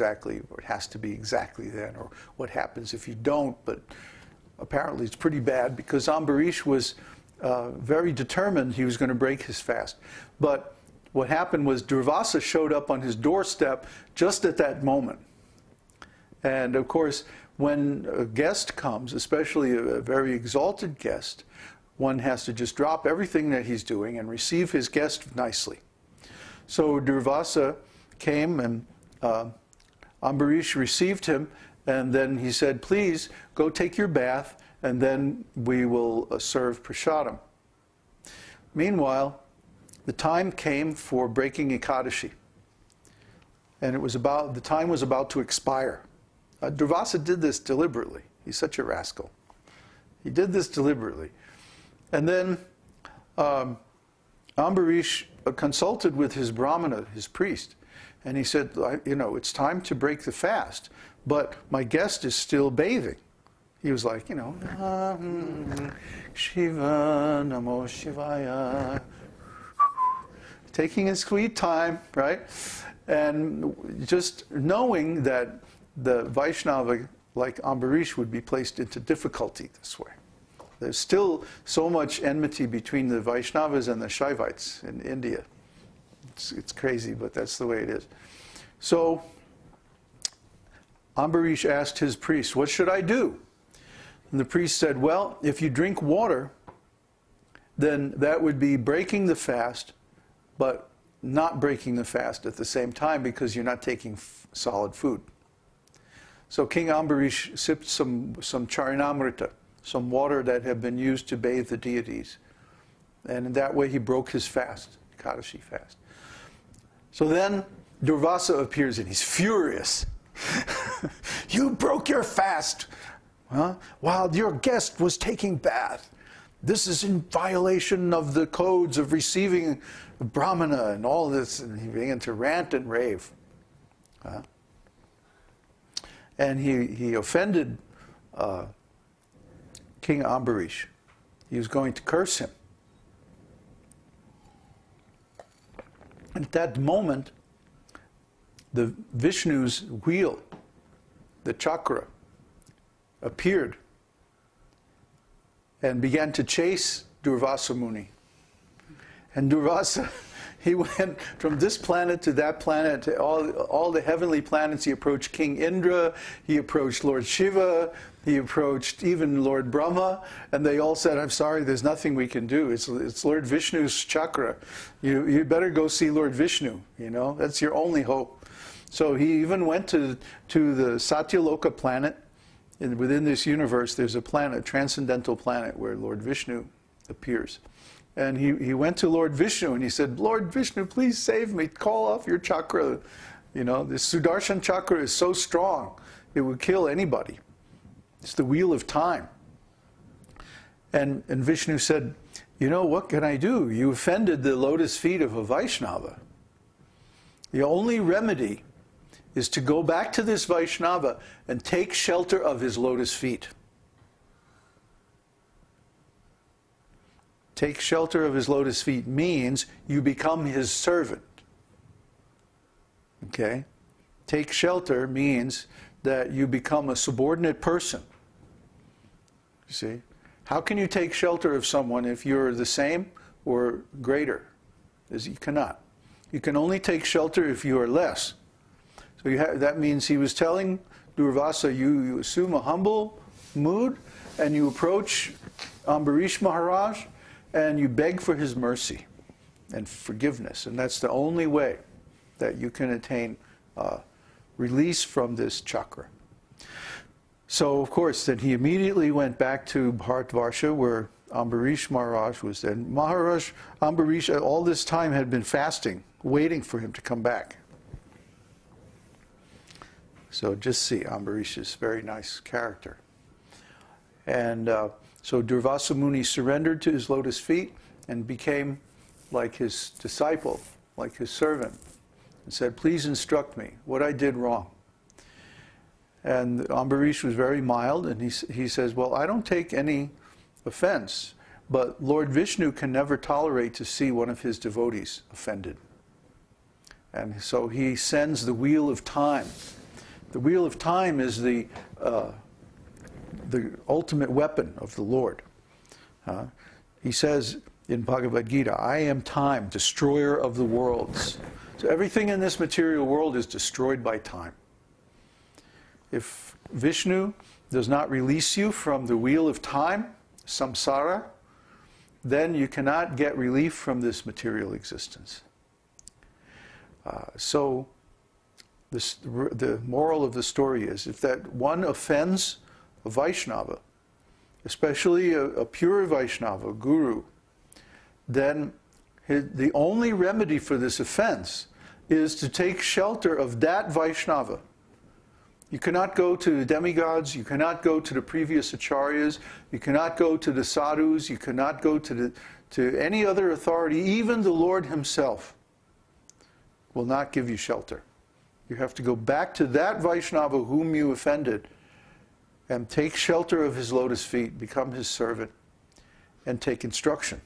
exactly, or it has to be exactly then, or what happens if you don't. But apparently it's pretty bad, because Ambarish was very determined he was going to break his fast. But what happened was Durvasa showed up on his doorstep just at that moment. And of course, when a guest comes, especially a very exalted guest, one has to just drop everything that he's doing and receive his guest nicely. So Durvasa came, and Ambarish received him, and then he said, please go take your bath, and then we will serve prasadam. Meanwhile, the time came for breaking Ekadashi, and the time was about to expire. Durvasa did this deliberately. He's such a rascal. He did this deliberately. And then Ambarish consulted with his brahmana, his priest, and he said, you know, it's time to break the fast, but my guest is still bathing. He was like, you know, Shiva, Namo Shivaya, taking his sweet time, right? And just knowing that the Vaishnava, like Ambarish, would be placed into difficulty this way. There's still so much enmity between the Vaishnavas and the Shaivites in India. It's crazy, but that's the way it is. So Ambarish asked his priest, what should I do? And the priest said, well, if you drink water, then that would be breaking the fast, but not breaking the fast at the same time, because you're not taking solid food. So King Ambarish sipped some Caitanya-caritāmṛta, some water that had been used to bathe the deities. And in that way he broke his fast, Ekadashi fast. So then Durvasa appears and he's furious. You broke your fast, huh? While your guest was taking bath. This is in violation of the codes of receiving brahmana and all this. And he began to rant and rave. And he offended King Ambarish. He was going to curse him. And at that moment, the Vishnu's wheel, the chakra, appeared and began to chase Durvasa Muni. And Durvasa, he went from this planet to that planet, to all the heavenly planets. He approached King Indra, he approached Lord Shiva, he approached even Lord Brahma, and they all said, I'm sorry, there's nothing we can do. It's Lord Vishnu's chakra. You better go see Lord Vishnu, you know, that's your only hope. So he even went to the Satyaloka planet. And within this universe, there's a planet, a transcendental planet, where Lord Vishnu appears. And he went to Lord Vishnu and he said, Lord Vishnu, please save me. Call off your chakra. You know, this Sudarshan chakra is so strong, it would kill anybody. It's the wheel of time. And Vishnu said, you know, what can I do? You offended the lotus feet of a Vaishnava. The only remedy is to go back to this Vaishnava and take shelter of his lotus feet. Take shelter of his lotus feet means you become his servant. Okay? Take shelter means that you become a subordinate person. You see? How can you take shelter of someone if you're the same or greater? You cannot. You can only take shelter if you are less. So that means he was telling Durvasa, you assume a humble mood and you approach Ambarish Maharaj and you beg for his mercy and forgiveness. And that's the only way that you can attain release from this chakra. So, of course, then he immediately went back to Bharatvarsha, where Ambarish Maharaj was then. Ambarish, all this time had been fasting, waiting for him to come back. So just see Ambarish's very nice character. And so Durvasa Muni surrendered to his lotus feet and became like his disciple, like his servant, and said, please instruct me what I did wrong. And Ambarish was very mild, and he says, well, I don't take any offense, but Lord Vishnu can never tolerate to see one of his devotees offended. And so he sends the wheel of time The wheel of time is the ultimate weapon of the Lord. He says in Bhagavad-gītā, I am time, destroyer of the worlds. So everything in this material world is destroyed by time. If Vishnu does not release you from the wheel of time, samsara, then you cannot get relief from this material existence. So the moral of the story is, if that one offends a Vaishnava, especially a pure Vaishnava, guru, then the only remedy for this offense is to take shelter of that Vaishnava. You cannot go to the demigods, you cannot go to the previous acharyas, you cannot go to the sadhus, you cannot go to any other authority, even the Lord himself will not give you shelter. You have to go back to that Vaishnava whom you offended and take shelter of his lotus feet, become his servant, and take instruction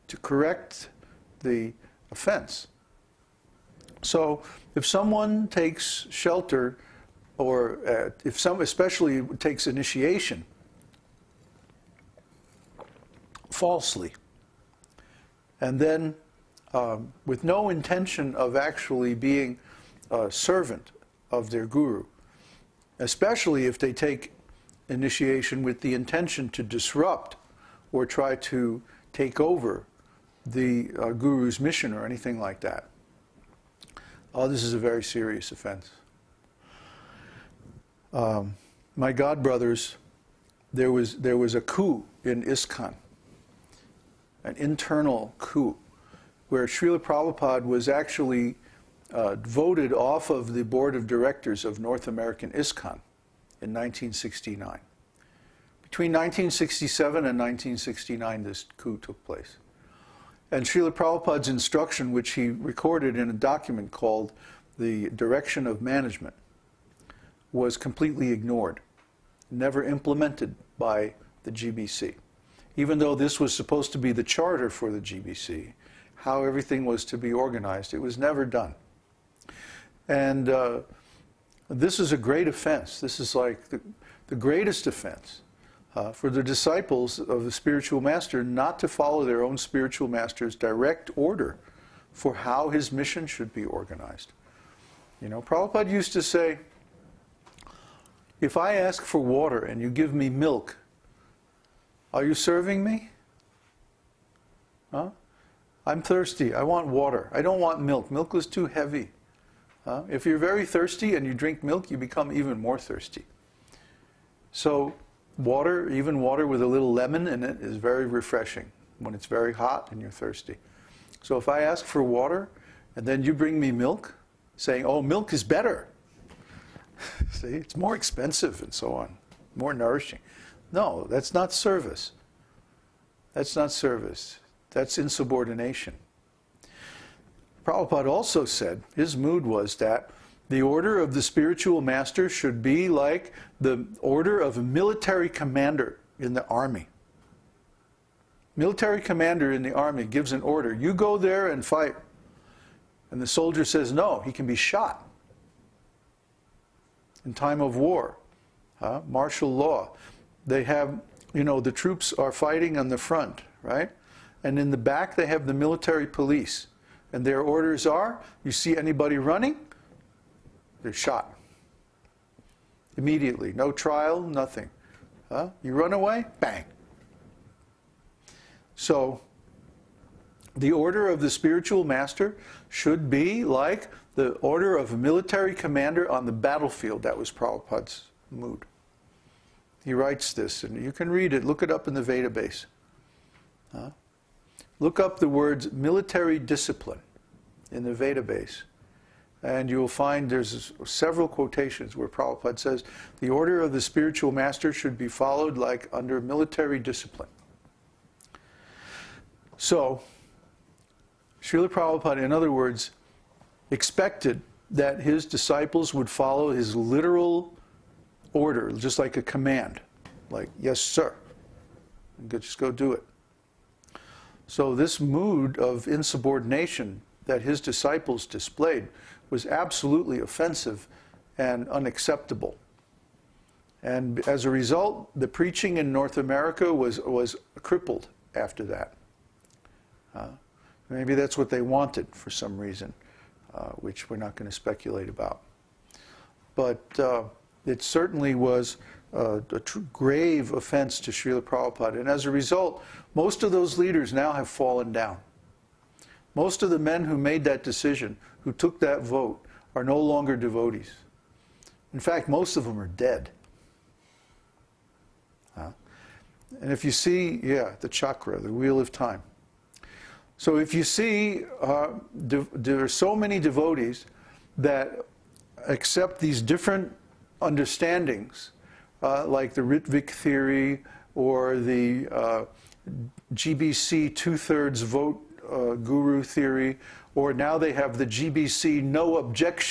to correct the offense. So if someone takes shelter, or especially takes initiation falsely, and then with no intention of actually being a servant of their guru, especially if they take initiation with the intention to disrupt or try to take over the guru's mission or anything like that. This is a very serious offense. My Godbrothers, there was a coup in ISKCON, an internal coup, where Srila Prabhupada was actually voted off of the board of directors of North American ISKCON in 1969. Between 1967 and 1969, this coup took place. And Srila Prabhupada's instruction, which he recorded in a document called the Direction of Management, was completely ignored, never implemented by the GBC. Even though this was supposed to be the charter for the GBC, how everything was to be organized, it was never done. And this is a great offense. This is like the greatest offense for the disciples of the spiritual master not to follow their own spiritual master's direct order for how his mission should be organized. You know, Prabhupada used to say, if I ask for water and you give me milk, are you serving me? Huh? I'm thirsty. I want water. I don't want milk. Milk is too heavy. If you're very thirsty and you drink milk, you become even more thirsty. So water, even water with a little lemon in it, is very refreshing when it's very hot and you're thirsty. So if I ask for water and then you bring me milk, saying, oh, milk is better. See, it's more expensive and so on, more nourishing. No, that's not service. That's not service. That's insubordination. Prabhupada also said, his mood was that the order of the spiritual master should be like the order of a military commander in the army. Military commander in the army gives an order, you go there and fight. And the soldier says no, he can be shot. In time of war, martial law, they have, you know, the troops are fighting on the front, right? And in the back they have the military police. And their orders are, you see anybody running, they're shot. Immediately, no trial, nothing. You run away, bang. So, the order of the spiritual master should be like the order of a military commander on the battlefield. That was Prabhupada's mood. He writes this, and you can read it. Look it up in the Veda base. Look up the words military discipline in the Veda base. And you will find there's several quotations where Prabhupada says, the order of the spiritual master should be followed like under military discipline. So, Srila Prabhupada, in other words, expected that his disciples would follow his literal order, just like a command. Like, yes, sir. And just go do it. So this mood of insubordination that his disciples displayed was absolutely offensive and unacceptable. And as a result, the preaching in North America was crippled after that. Maybe that's what they wanted for some reason, which we're not going to speculate about. But it certainly was a grave offense to Srila Prabhupada. And as a result, most of those leaders now have fallen down. Most of the men who made that decision, who took that vote, are no longer devotees. In fact, most of them are dead. And if you see, the chakra, the wheel of time. So if you see, there are so many devotees that accept these different understandings, like the Ritvik theory or the GBC two-thirds vote guru theory, or now they have the GBC no objection